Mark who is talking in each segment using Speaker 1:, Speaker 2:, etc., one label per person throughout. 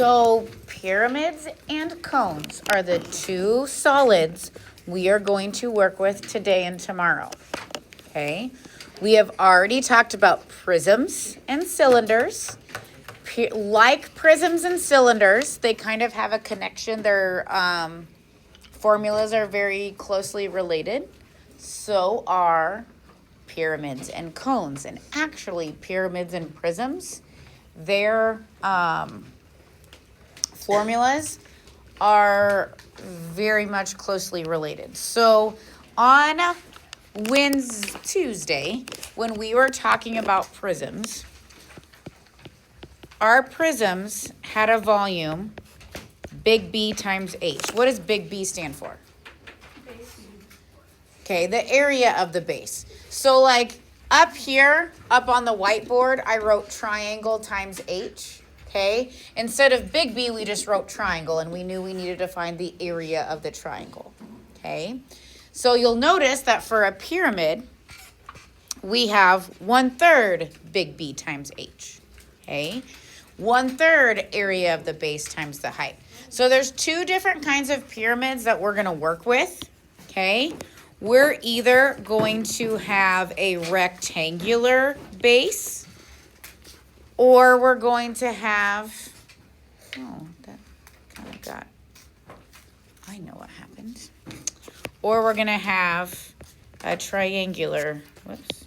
Speaker 1: So pyramids and cones are the two solids we are going to work with today and tomorrow. Okay, we have already talked about prisms and cylinders. Like prisms and cylinders, they kind of have a connection. Their formulas are very closely related. So are pyramids and cones. And actually, pyramids and prisms, their formulas are very much closely related. So on Tuesday, when we were talking about prisms, our prisms had a volume, big B times H. What does big B stand for? Base. Okay, the area of the base. So like up here, up on the whiteboard, I wrote triangle times H. Okay, instead of big B, we just wrote triangle, and we knew we needed to find the area of the triangle. Okay, so you'll notice that for a pyramid, we have 1/3 big B times H. Okay, 1/3 area of the base times the height. So there's two different kinds of pyramids that we're going to work with. Okay, we're either going to have a rectangular base, or we're going to have, that kind of got, I know what happened. Or we're going to have a triangular base.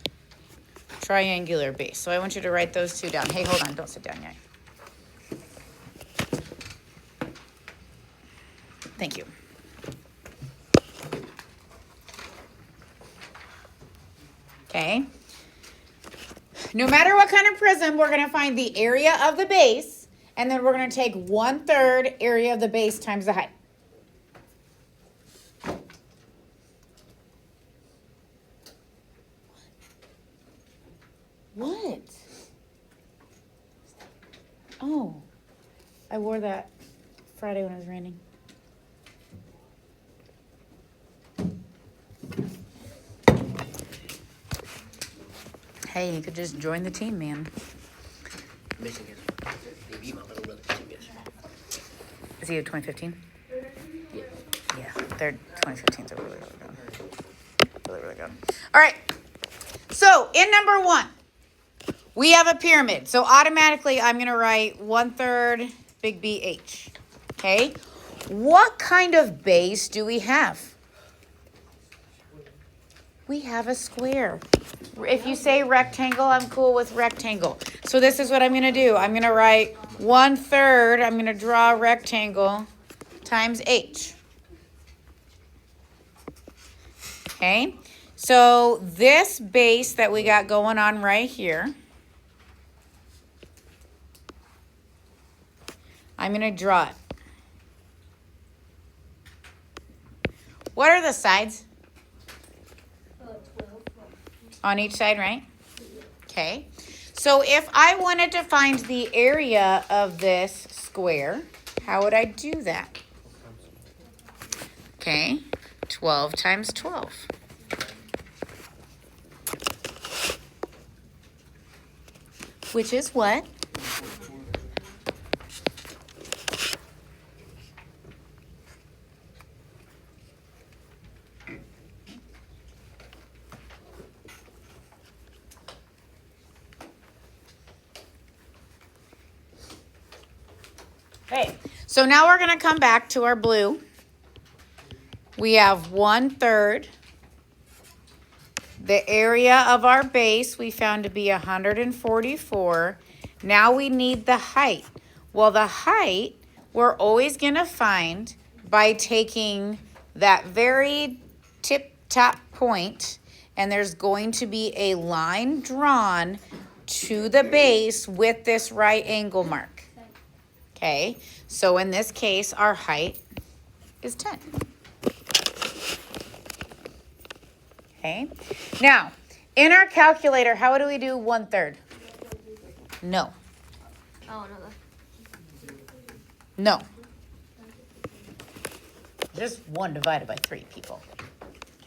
Speaker 1: So I want you to write those two down. Hey, hold on, don't sit down yet. Thank you. Okay. No matter what kind of prism, we're going to find the area of the base, and then we're going to take 1/3 area of the base times the height. What? Oh, I wore that Friday when it was raining. Hey, you could just join the team, man.
Speaker 2: Michigan. They beat my little brother.
Speaker 1: Is he a 2015?
Speaker 2: Yeah.
Speaker 1: Yeah, their 2015s are really, really good. Really, really good. All right. So in number 1, we have a pyramid. So automatically, I'm going to write 1/3 big BH. Okay. What kind of base do we have? We have a square. If you say rectangle, I'm cool with rectangle. So this is what I'm going to do. I'm going to write 1/3. I'm going to draw a rectangle times H. Okay. So this base that we got going on right here, I'm going to draw it. What are the sides?
Speaker 3: 12.
Speaker 1: On each side, right? Okay. So if I wanted to find the area of this square, how would I do that? Okay. 12 times 12. Which is what? Okay, so now we're going to come back to our blue. We have 1/3. The area of our base we found to be 144. Now we need the height. Well, the height we're always going to find by taking that very tip-top point, and there's going to be a line drawn to the base with this right angle mark. Okay, so in this case, our height is 10. Okay, now, in our calculator, how do we do 1/3? No.
Speaker 3: Oh, no.
Speaker 1: No. Just 1 divided by 3, people.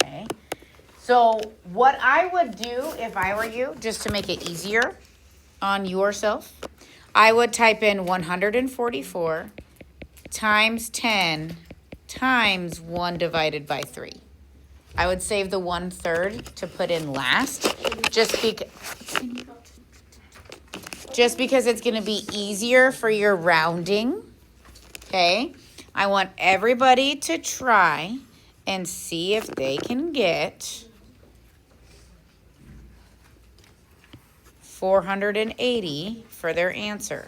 Speaker 1: Okay, so what I would do if I were you, just to make it easier on yourself, I would type in 144 times 10 times 1 divided by 3. I would save the 1/3 to put in last, just because it's going to be easier for your rounding. Okay? I want everybody to try and see if they can get 480 for their answer.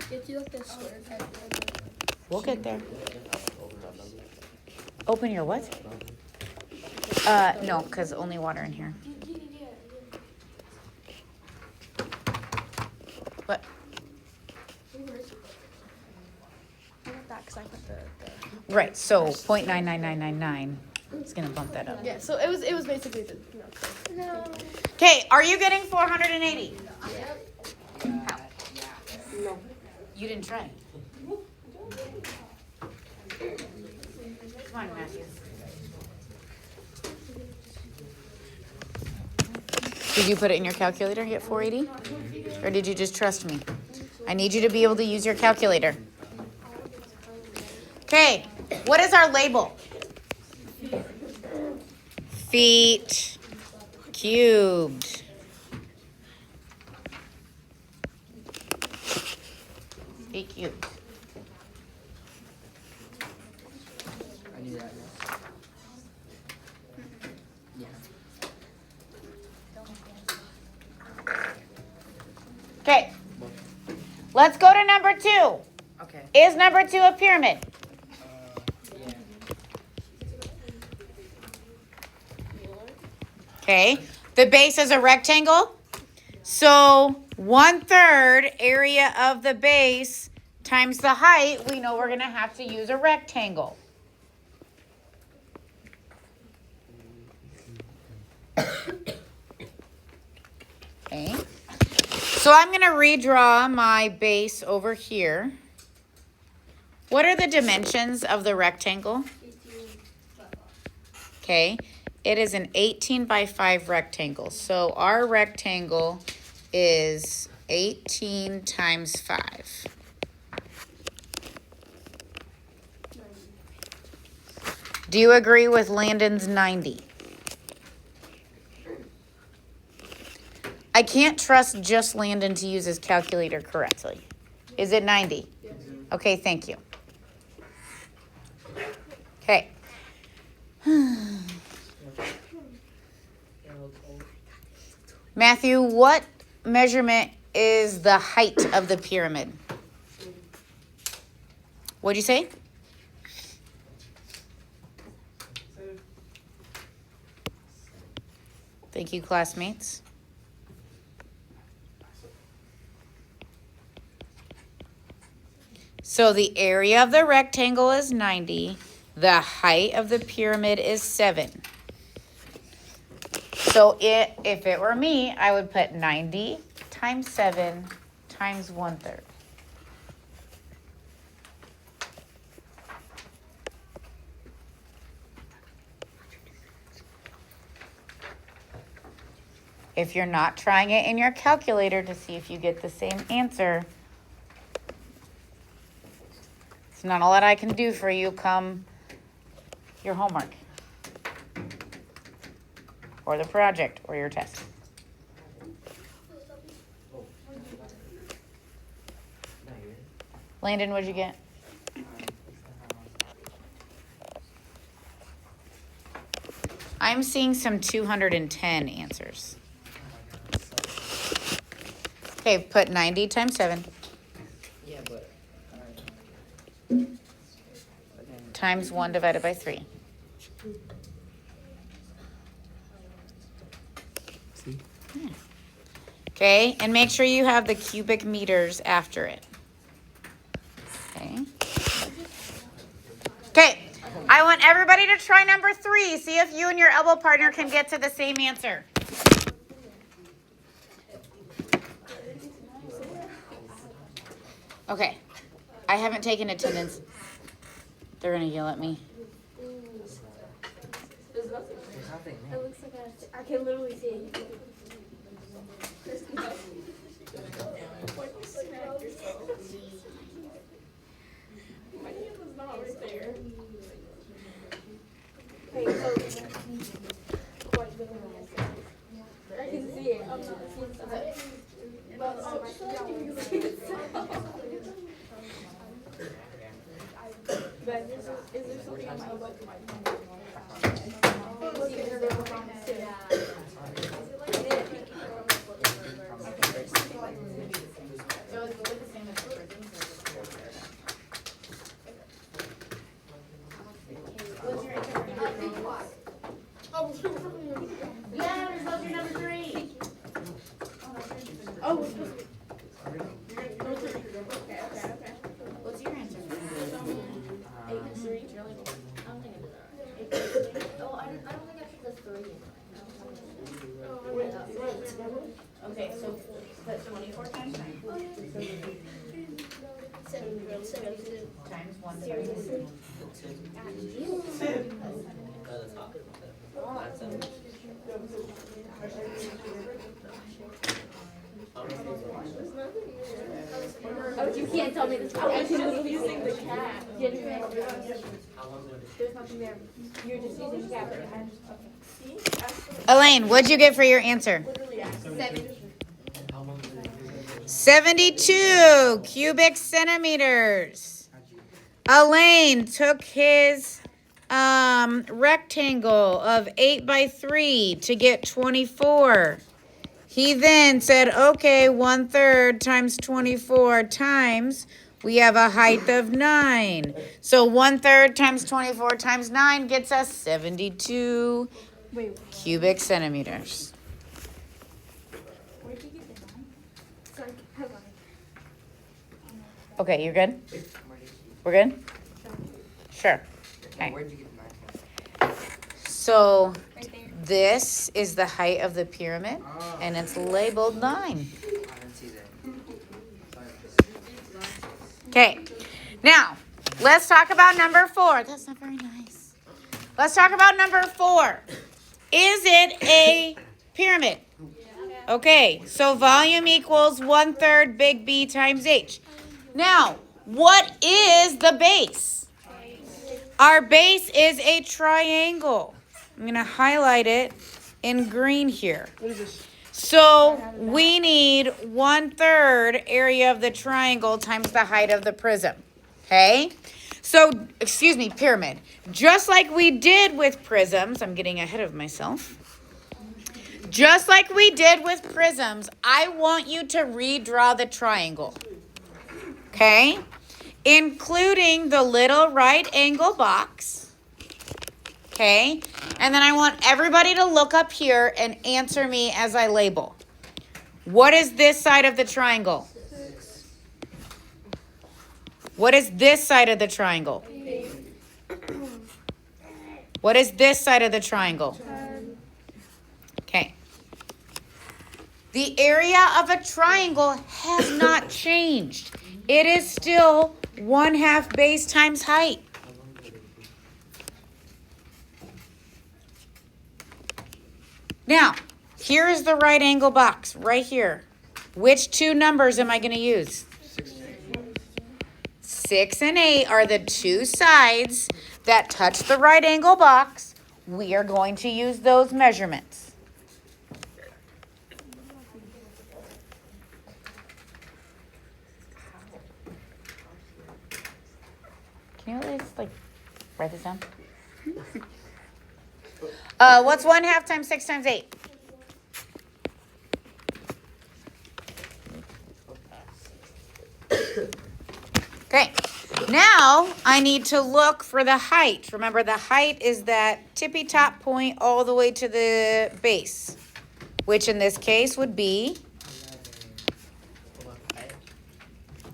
Speaker 1: We'll get there. Open your what? No, because only water in here. What? Right, so 0.99999 is going to bump that up.
Speaker 3: Yeah, so it was basically the
Speaker 4: No.
Speaker 1: Okay, are you getting 480? How?
Speaker 3: no.
Speaker 1: You didn't try. Come on, Matthew. Did you put it in your calculator and get 480? Or did you just trust me? I need you to be able to use your calculator. Okay, what is our label? Feet cubed. Feet cubed.
Speaker 2: I knew that. Yeah.
Speaker 1: Okay, let's go to number 2.
Speaker 2: Okay.
Speaker 1: Is number 2 a pyramid?
Speaker 2: Yeah.
Speaker 1: Okay, the base is a rectangle. So 1/3 area of the base times the height, we know we're going to have to use a rectangle. Okay, so I'm going to redraw my base over here. What are the dimensions of the rectangle? Okay, it is an 18 by 5 rectangle. So our rectangle is 18 times 5. Do you agree with Landon's 90? I can't trust just Landon to use his calculator correctly. Is it 90? Okay, thank you. Okay. Matthew, what measurement is the height of the pyramid? What'd you say? Thank you, classmates. So the area of the rectangle is 90. The height of the pyramid is 7. So if it were me, I would put 90 times 7 times 1/3. If you're not trying it in your calculator to see if you get the same answer, it's not a lot I can do for you come your homework or the project or your test. Landon, what'd you get? I'm seeing some 210 answers. Okay, put 90 times 7
Speaker 2: Yeah, but.
Speaker 1: times 1 divided by 3.
Speaker 2: See?
Speaker 1: Okay, and make sure you have the cubic meters after it. Okay. Okay, I want everybody to try number 3. See if you and your elbow partner can get to the same answer. Okay, I haven't taken attendance. They're gonna yell at me.
Speaker 2: There's nothing.
Speaker 4: It looks like I can literally see it.
Speaker 1: Yeah, result your number 3.
Speaker 3: Oh, we're supposed to.
Speaker 1: What's your answer?
Speaker 3: 8-3.
Speaker 4: Oh, I don't think I put the 3 in.
Speaker 1: Okay, so put 24 times 9 times 1 divided by 3.
Speaker 2: The top. That's it.
Speaker 3: Oh, you can't tell me this. I was just using the cat. There's nothing there. You're just using the cat.
Speaker 1: Elaine, what'd you get for your answer? 72 cubic centimeters. Elaine took his rectangle of 8 by 3 to get 24. He then said, okay, 1/3 times 24 times, we have a height of 9. So 1/3 times 24 times 9 gets us 72 cubic centimeters.
Speaker 3: Where'd you get the 9? Sorry, hold on.
Speaker 1: Okay, you're good? We're good? Sure. Okay.
Speaker 2: Where'd you get the 9 from?
Speaker 1: So
Speaker 3: Right there.
Speaker 1: this is the height of the pyramid, and it's labeled 9.
Speaker 2: I didn't see that.
Speaker 1: Okay, now let's talk about number 4. That's not very nice. Let's talk about number 4. Is it a pyramid? Okay, so volume equals 1/3 big B times H. Now, what is the base? Our base is a triangle. I'm going to highlight it in green here. So we need 1/3 area of the triangle times the height of the prism. Okay? So, excuse me, pyramid. Just like we did with prisms, I'm getting ahead of myself. Just like we did with prisms, I want you to redraw the triangle. Okay? Including the little right angle box. Okay? And then I want everybody to look up here and answer me as I label. What is this side of the triangle? What is this side of the triangle? What is this side of the triangle? Okay. The area of a triangle has not changed. It is still 1/2 base times height. Now, here is the right angle box right here. Which 2 numbers am I going to use? 6 and 8 are the 2 sides that touch the right angle box. We are going to use those measurements. Can you at least write this down? What's 1/2 times 6 times 8? Okay, now I need to look for the height. Remember, the height is that tippy top point all the way to the base, which in this case would be,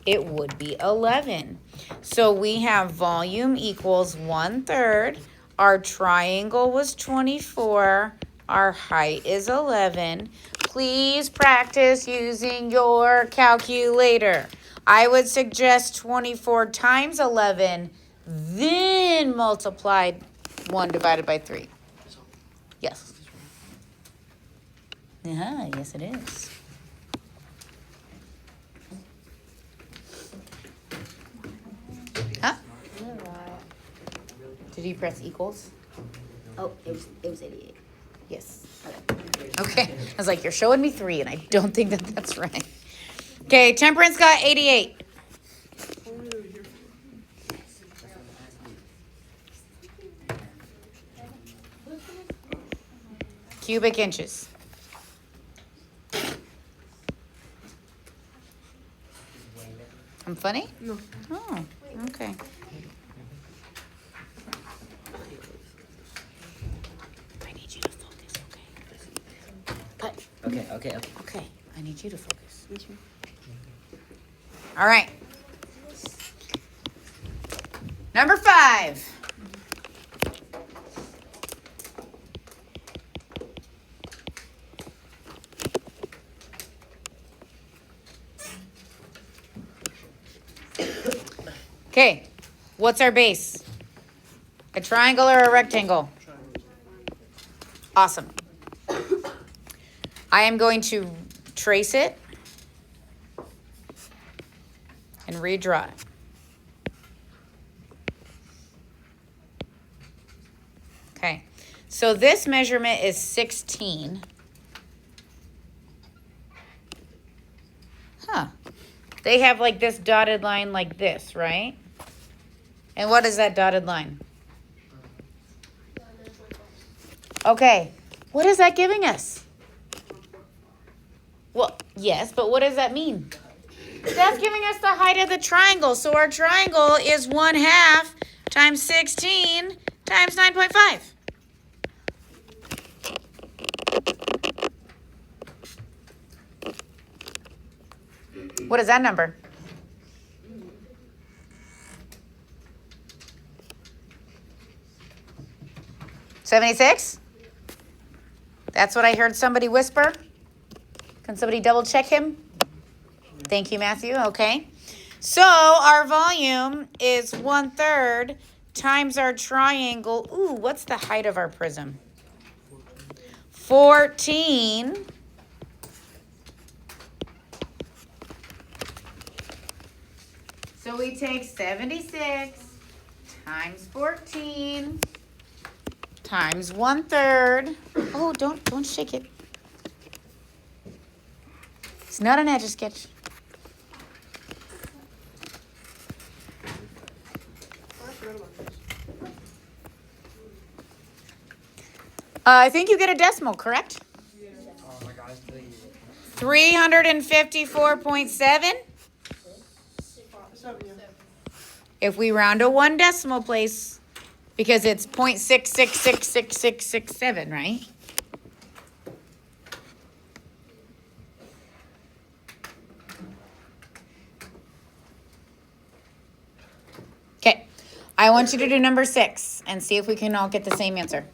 Speaker 1: it would be 11. So we have volume equals 1/3. Our triangle was 24. Our height is 11. Please practice using your calculator. I would suggest 24 times 11, then multiplied 1 divided by 3. Yes. Yes it is. Huh? Did you press equals?
Speaker 4: Oh, it was 88.
Speaker 1: Yes. Okay. I was like, you're showing me 3, and I don't think that that's right. Okay, Temperance got 88. Cubic inches. I'm funny?
Speaker 3: No.
Speaker 1: Oh, okay. I need you to focus, okay? Cut.
Speaker 2: Okay.
Speaker 1: Okay, I need you to focus. All right. Number 5. Okay, what's our base? A triangle or a rectangle? Awesome. I am going to trace it and redraw it. Okay, so this measurement is 16. Huh. They have like this dotted line like this, right? And what is that dotted line? Okay, what is that giving us? Well, yes, but what does that mean? That's giving us the height of the triangle. So our triangle is 1/2 times 16 times 9.5. What is that number? $76? That's what I heard somebody whisper. Can somebody double check him? Thank you, Matthew. Okay. So our volume is 1/3 times our triangle. Ooh, what's the height of our prism? 14. So we take 76 times 14 times 1/3. Oh, don't shake it. It's not an Etch-a-Sketch. I think you get a decimal, correct?
Speaker 2: Oh my gosh, please.
Speaker 1: 354.7. If we round to 1 decimal place, because it's 0.66666667, right? Okay, I want you to do number 6 and see if we can all get the same answer.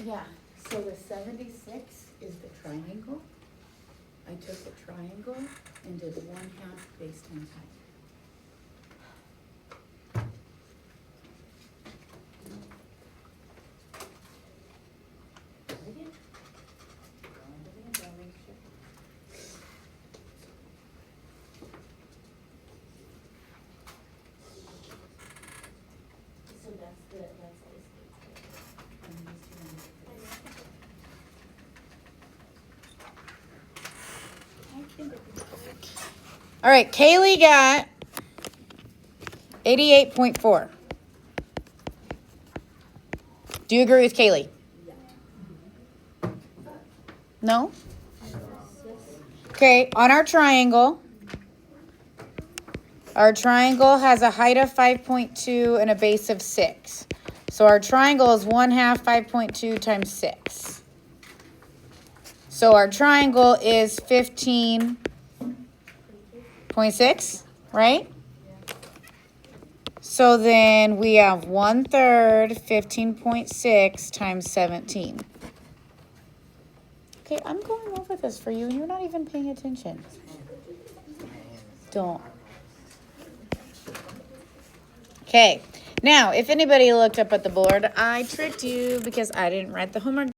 Speaker 1: Yeah, so the 76 is the triangle. I took the triangle and did 1/2 base times height. All right, Kaylee got 88.4. Do you agree with Kaylee? No? Okay, on our triangle has a height of 5.2 and a base of 6. So our triangle is 1/2 5.2 times 6. So our triangle is 15.6, right? So then we have 1/3 15.6 times 17. Okay, I'm going over this for you and you're not even paying attention. Don't. Okay, now if anybody looked up at the board, I tricked you because I didn't write the homework